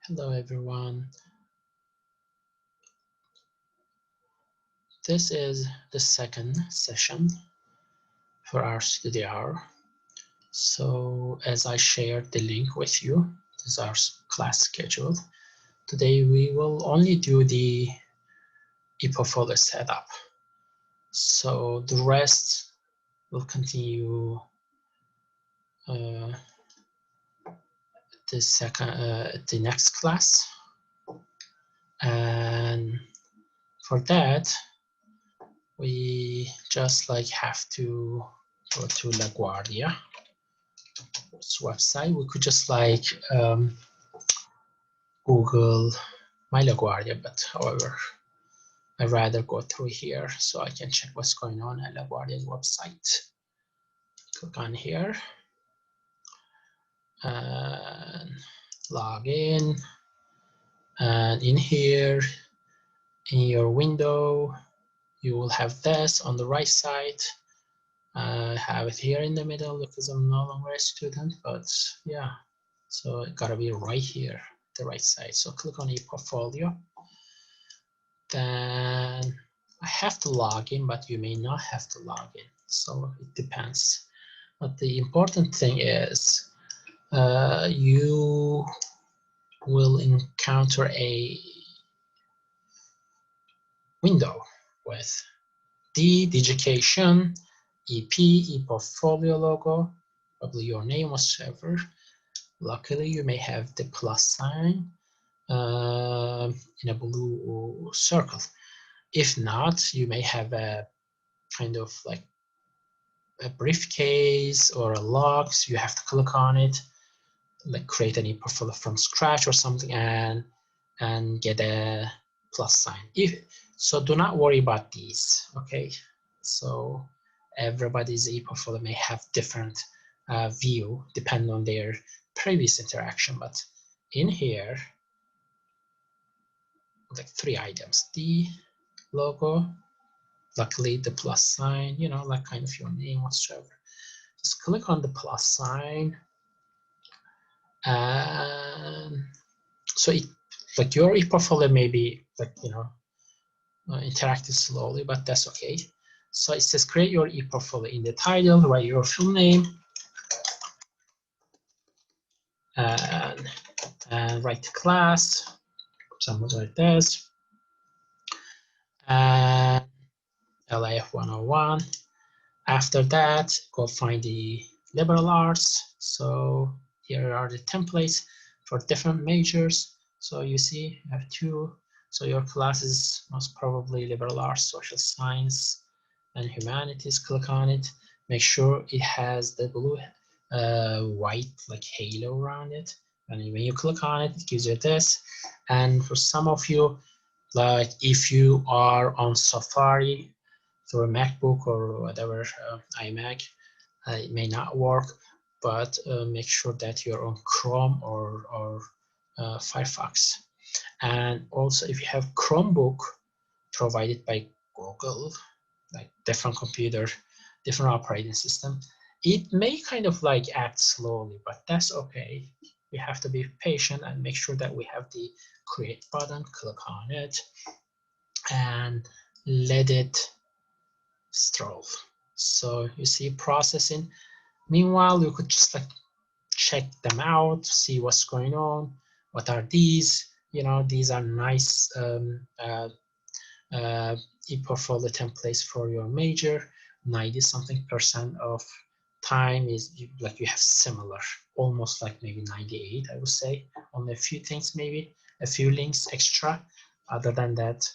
Hello everyone. This is the second session for our study hour. So as I shared the link with you, this is our class schedule. Today we will only do the e-portfolio setup. So the rest will continue the next class. And for that, we just have to go to LaGuardia website. We could just Google my LaGuardia, but however, I'd rather go through here so I can check what's going on at LaGuardia's website. Click on here and log in, and in here in your window you will have this on the right side. I have it here in the middle because I'm no longer a student, but yeah, so it gotta be right here, the right side. So click on ePortfolio. Then I have to log in, but you may not have to log in, so it depends. But the important thing is you will encounter a window with Digication, EP, ePortfolio logo, probably your name whatsoever. Luckily, you may have the plus sign in a blue circle. If not, you may have a kind of like a briefcase or a log, so you have to click on it, like create an e-portfolio from scratch or something, and get a plus sign. So do not worry about these, okay? So everybody's e-portfolio may have different view depending on their previous interaction, but in here, like 3 items: the logo, luckily the plus sign, you know, like kind of your name whatsoever. Just click on the plus sign, and so it, like your e-portfolio may be like, you know, interacting slowly, but that's okay. So it says create your e-portfolio. In the title, write your full name and write the class, something like this, and LIF 101. After that, go find the liberal arts. So here are the templates for different majors. So you see, you have 2. So your class is most probably liberal arts, social science, and humanities. Click on it. Make sure it has the blue, white like halo around it. And when you click on it, it gives you this. And for some of you, like if you are on Safari through a MacBook or whatever, iMac, it may not work, but make sure that you're on Chrome or Firefox. And also if you have Chromebook provided by Google, like different computer, different operating system, it may kind of like act slowly, but that's okay. We have to be patient and make sure that we have the create button, click on it, and let it stroll. So you see processing. Meanwhile, you could just like check them out, see what's going on. What are these? You know, these are nice e-portfolio templates for your major. 90-something% of time is like you have similar, almost like maybe 98, I would say. Only a few things, maybe a few links extra. Other than that,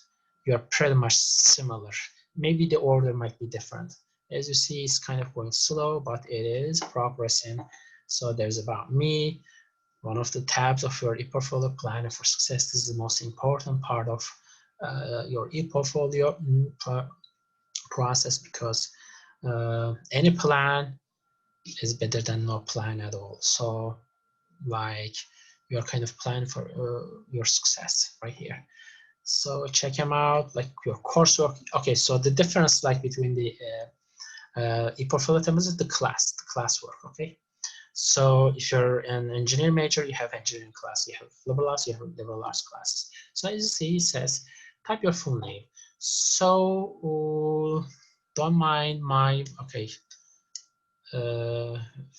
you're pretty much similar. Maybe the order might be different. As you see, it's kind of going slow, but it is progressing. So there's about me, one of the tabs of your e-portfolio planning for success. This is the most important part of your e-portfolio process, because any plan is better than no plan at all. So like you're kind of planning for your success right here. So check them out, like your coursework. Okay, so the difference like between the e-portfolio templates is the classwork, okay? So if you're an engineering major, you have engineering class, you have liberal arts, you have liberal arts classes. So as you see, it says type your full name. So don't mind my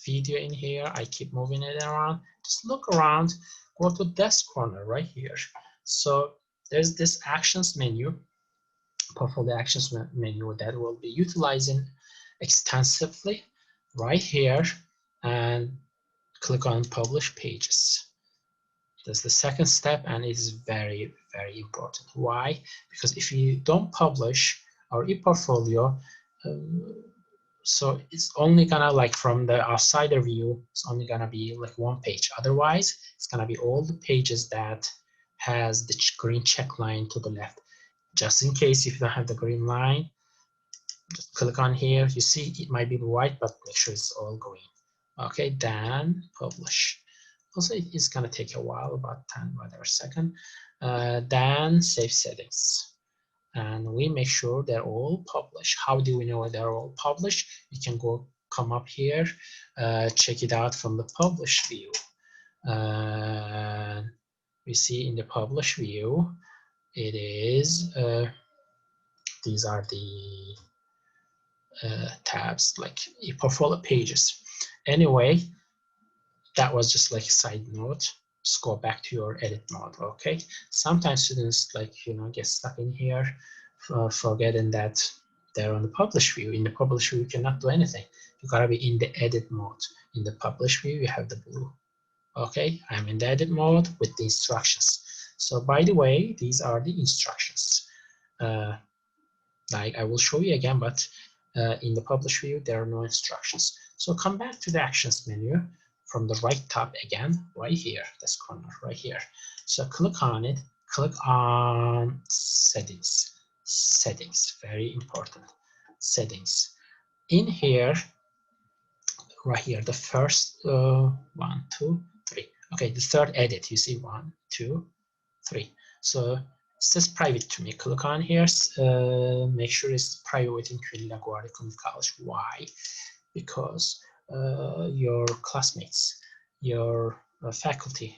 video in here. I keep moving it around. Just look around, go to this corner right here. So there's this actions menu, portfolio actions menu that we'll be utilizing extensively right here, and click on publish pages. That's the second step, and it is very, very important. Why? Because if you don't publish our e-portfolio, so it's only gonna, like, from the outsider view, it's only gonna be like one page. Otherwise, it's gonna be all the pages that has the green check line to the left. Just in case if you don't have the green line, just click on here. You see it might be white, but make sure it's all green. Okay, then publish. Also, it's gonna take a while, about 10 whatever second. Then save settings, and we make sure they're all published. How do we know they're all published? You can come up here, check it out from the publish view. We see in the publish view, it is these are the tabs, like portfolio pages. Anyway, that was just like a side note. Just go back to your edit mode. Okay, sometimes students, like, get stuck in here, forgetting that they're on the publish view. In the publish view, you cannot do anything. You gotta be in the edit mode. In the publish view, you have the blue. Okay, I'm in the edit mode with the instructions. So by the way, these are the instructions. Like, I will show you again, but in the publish view, there are no instructions. So come back to the actions menu from the right top again, right here, this corner right here. So click on it, click on settings. Settings, very important. Settings. In here, right here, the first 1, 2, 3. Okay, the third edit, you see 1, 2, 3. So it says private to me. Click on here. Make sure it's private within Trinity LaGuardia Community College. Why? Because your classmates, your faculty,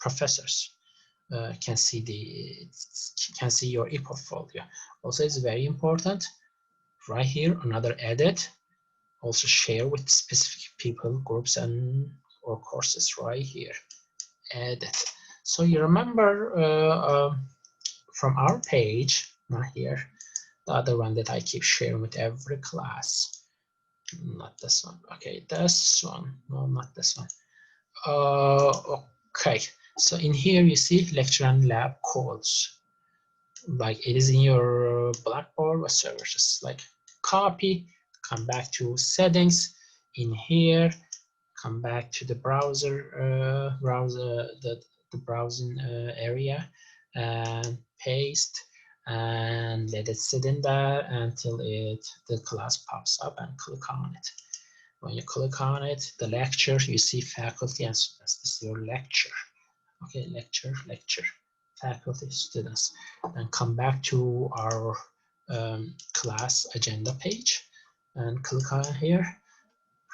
professors can see your e-portfolio. Also, it's very important. Right here, another edit. Also share with specific people, groups, and or courses. Right here, edit. So you remember from our page, not here, the other one that I keep sharing with every class. Not this one. Okay, this one. No, not this one. Okay, so in here you see lecture and lab codes. Like, it is in your Blackboard or server. Just like copy, come back to settings. In here, come back to the browser, the browsing area, and paste, and let it sit in there until the class pops up, and click on it. When you click on it, the lecture, you see faculty and students. This is your lecture. Okay, lecture, faculty, students. And come back to our class agenda page and click on here.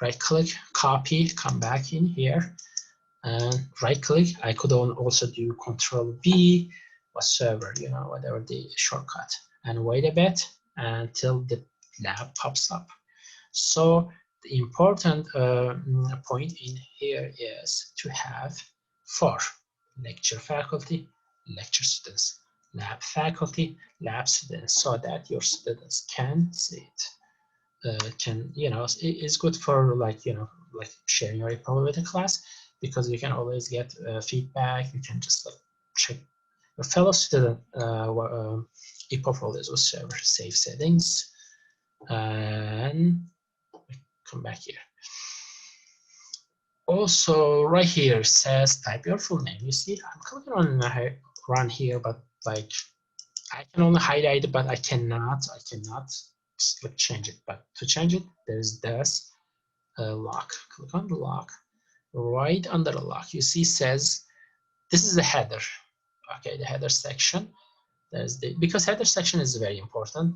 Right click, copy, come back in here, and right click. I could also do Control V, whatsoever, whatever the shortcut, and wait a bit until the lab pops up. So the important point in here is to have for lecture faculty, lecture students, lab faculty, lab students, so that your students can see it. It's good for, like sharing your e-portfolio with the class, because you can always get feedback. You can just check your fellow student e-portfolios with server, save settings, and come back here. Also, right here says type your full name. You see, I'm clicking on run here, but like I can only highlight it, but I cannot change it. But to change it, there's this lock. Click on the lock. Right under the lock, you see says this is the header. Okay, the header section. Because header section is very important.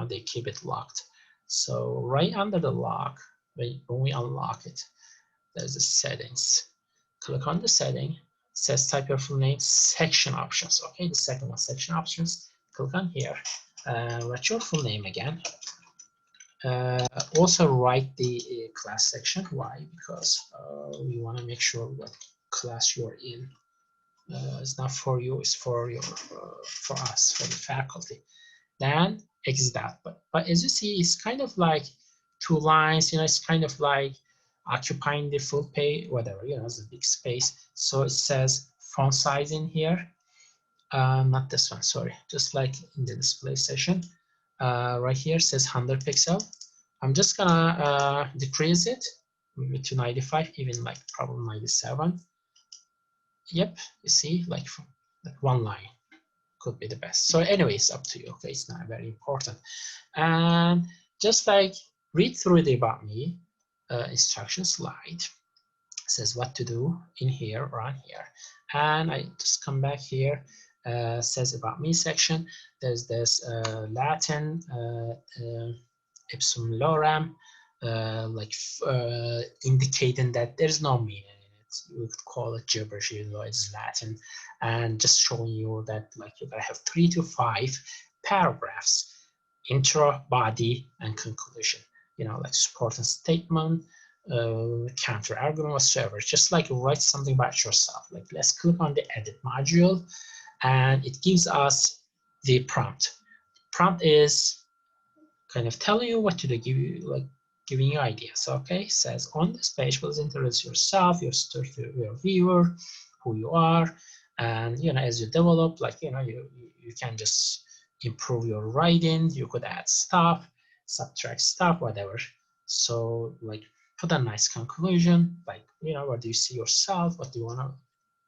They keep it locked. So right under the lock, when we unlock it, there's the settings. Click on the setting, says type your full name, section options. Okay, the second one, section options. Click on here, write your full name again. Also write the class section. Why? Because we want to make sure what class you're in. It's not for you, it's for your for us, for the faculty. Then exit out. But as you see, it's kind of like two lines, it's kind of like occupying the full page, whatever, it's a big space. So it says font size in here. Not this one, sorry, just like in the display session. Right here says 100 pixel. I'm just gonna decrease it maybe to 95, even like probably 97. Yep, you see, like one line could be the best. So anyway, it's up to you. Okay, it's not very important. And just like read through the about me instruction slide. It says what to do in here or on here. And I just come back here. Says about me section. There's this Latin ipsum lorem, indicating that there's no meaning in it. We could call it gibberish, even though it's Latin, and just showing you that like you're gonna have 3 to 5 paragraphs, intro, body, and conclusion. Like supporting statement, counter argument, whatsoever. Just like write something about yourself. Like let's click on the edit module, and it gives us the prompt. Prompt is kind of telling you what to do, giving you ideas. Okay, it says on this page, please introduce yourself, your story to your viewer, who you are, and as you develop, like you can just improve your writing. You could add stuff, subtract stuff, whatever. So like put a nice conclusion, like where do you see yourself, what do you want to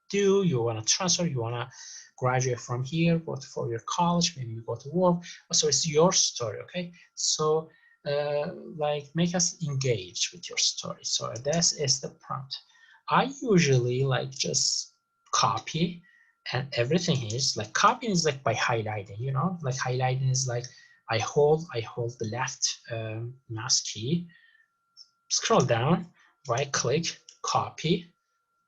do, you want to transfer, you want to graduate from here, go for your college, maybe you go to work. So it's your story. Okay, so like make us engage with your story. So this is the prompt. I usually like just copy, and everything is like copying is like by highlighting, like highlighting is like I hold the left mouse key, scroll down, right click, copy,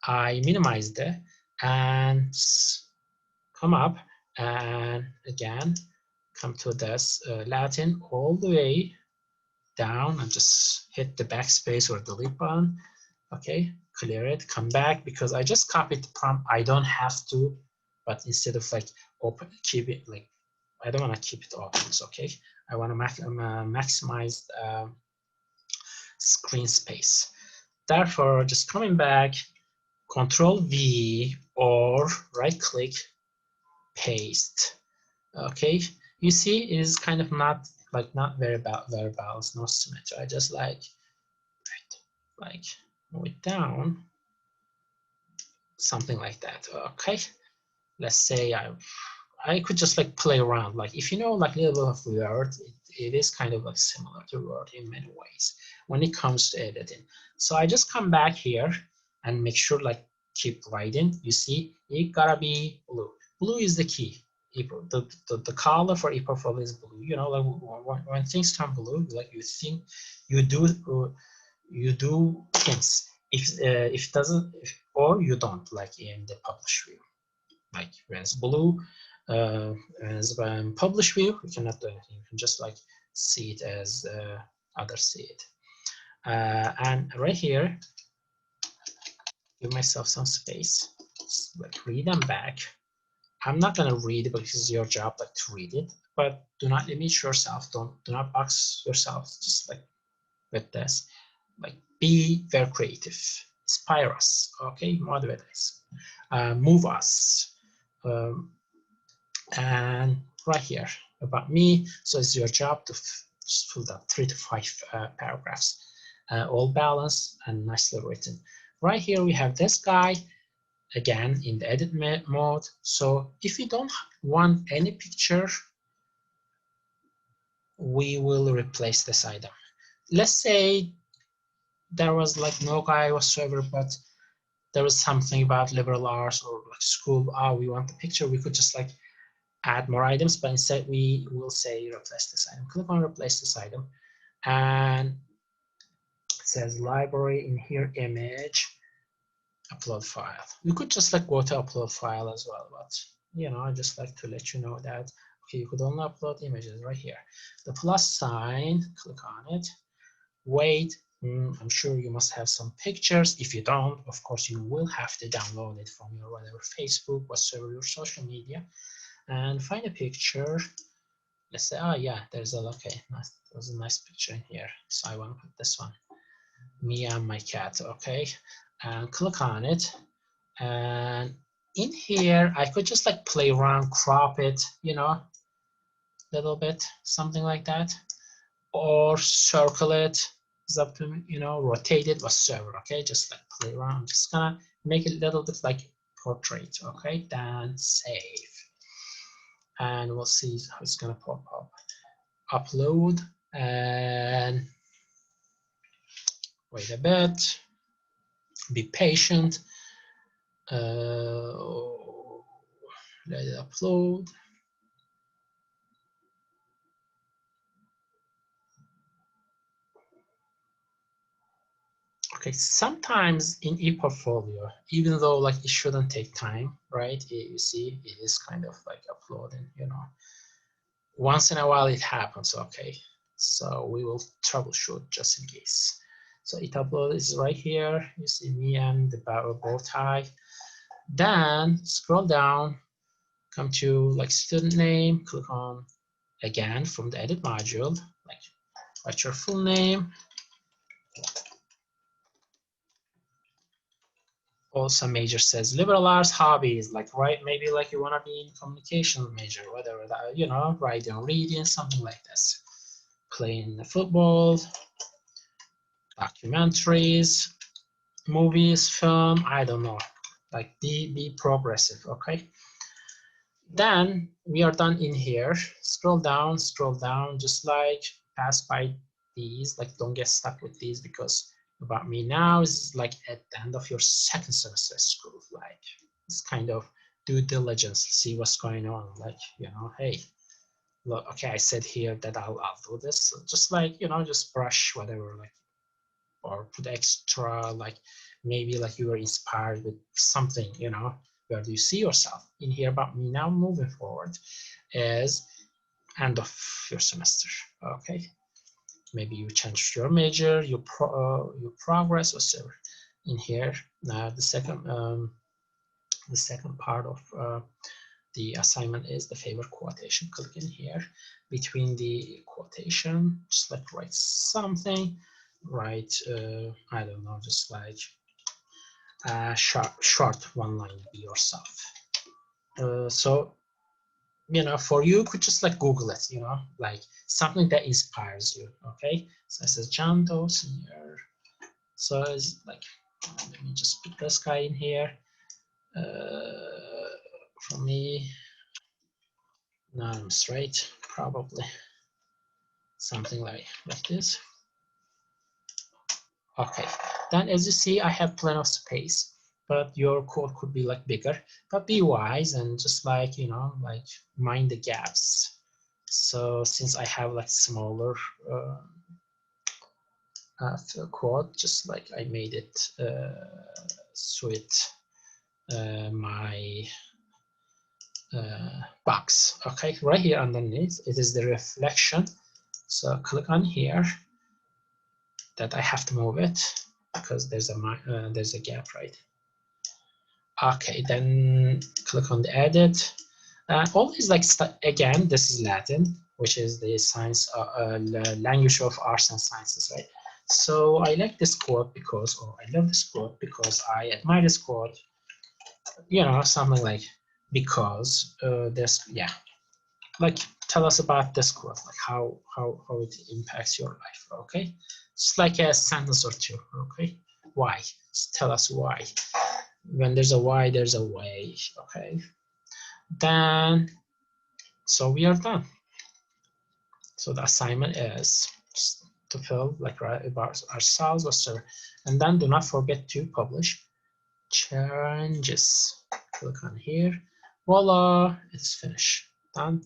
I minimize it and come up, and again come to this Latin all the way down and just hit the backspace or delete button. Okay, clear it, come back, because I just copied the prompt. I don't have to, but instead of like open, keep it like, I don't want to keep it open. It's okay. I want to maximize screen space. Therefore, just coming back, Control V or right click, paste. Okay, you see it is kind of not very balanced, no symmetry. I just like move it down, something like that. Okay, let's say I could just like play around. Like if like a little bit of Word, it is kind of like similar to Word in many ways when it comes to editing. So I just come back here and make sure like keep writing. You see, it gotta be blue. Blue is the key. The color for ePortfolio is blue. Like when things turn blue, like you think you do things. If it doesn't, or you don't, like in the publish view. Like when it's blue, as publish view, you cannot do anything. You can just like see it as others see it. And right here, give myself some space. Just, like read them back. I'm not gonna read it because it's your job like to read it, but do not limit yourself. Do not box yourself. Just like with this, like be very creative. Inspire us. Okay, motivate us. Move us. And right here about me. So it's your job to just fill that 3 to 5 paragraphs, all balanced and nicely written. Right here we have this guy again in the edit mode. So if you don't want any picture, we will replace this item. Let's say there was like no guy whatsoever, but there was something about liberal arts or like school. We want the picture. We could just like add more items, but instead we will say replace this item. Click on replace this item, and says library, in here image, upload file. You could just like go to upload file as well, but you know, I just like to let you know that okay, you could only upload images right here. The plus sign, click on it. Wait, I'm sure you must have some pictures. If you don't, of course, you will have to download it from your whatever Facebook, whatever your social media, and find a picture. Let's say, oh yeah, there's a okay, nice, there was a nice picture in here, so I want to put this one, me and my cat. Okay, and click on it, and in here I could just like play around, crop it, you know, a little bit, something like that, or circle it. It's up to me, you know, rotate it, whatsoever. Okay, just like play around. I'm just gonna make it a little bit like portrait. Okay, then save, and we'll see how it's gonna pop up. Upload, and wait a bit, be patient. Let it upload. Okay, sometimes in ePortfolio, even though like it shouldn't take time, right? You see, it is kind of like uploading, you know. Once in a while it happens, okay. So we will troubleshoot just in case. So it upload is right here. You see me and the bow tie. Then scroll down, come to like student name, click on again from the edit module, like write your full name. Also major says liberal arts, hobbies, like right, maybe like you want to be in communication major, whatever that, you know, writing, reading, something like this. Playing football, documentaries, movies, film, I don't know, like be progressive. Okay, then we are done in here. Scroll down, just like pass by these, like don't get stuck with these, because about me now is like at the end of your second semester school, like it's kind of due diligence, see what's going on, like, you know, hey, look, okay, I said here that I'll do this, so just like, you know, just brush whatever, like, or put extra, like maybe like you were inspired with something, you know, where do you see yourself in here about me now moving forward is end of your semester. Okay, maybe you changed your major, your progress, or so in here. Now the second part of the assignment is the favorite quotation. Click in here between the quotation, just like write something, write I don't know, just like short one line, be yourself. So you know, for you could just like Google it, you know, like something that inspires you. Okay, so it says John Doe Senior. So it's like, let me just put this guy in here. For me, no, I'm straight, probably something like this. Okay, then as you see, I have plenty of space, but your code could be like bigger, but be wise and just like, you know, like mind the gaps. So since I have like smaller code, just like I made it suit my box. Okay, right here underneath, it is the reflection. So click on here, that I have to move it because there's a gap, right? Okay, then click on the edit. Always like, again, this is Latin, which is the science language of arts and sciences, right? So I like this quote because, or I love this quote because I admire this quote, you know, something like, because this, yeah, like tell us about this quote, like how it impacts your life. Okay, it's like a sentence or two. Okay, why? Just tell us why. When there's a why, there's a way. Okay, then so we are done. So the assignment is to fill like right about ourselves, whatsoever, and then do not forget to publish changes. Click on here, voila, it's finished, done.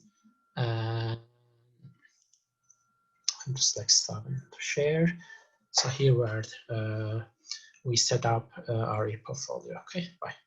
And I'm just like stopping to share. So here where we set up our e-portfolio. Okay, bye.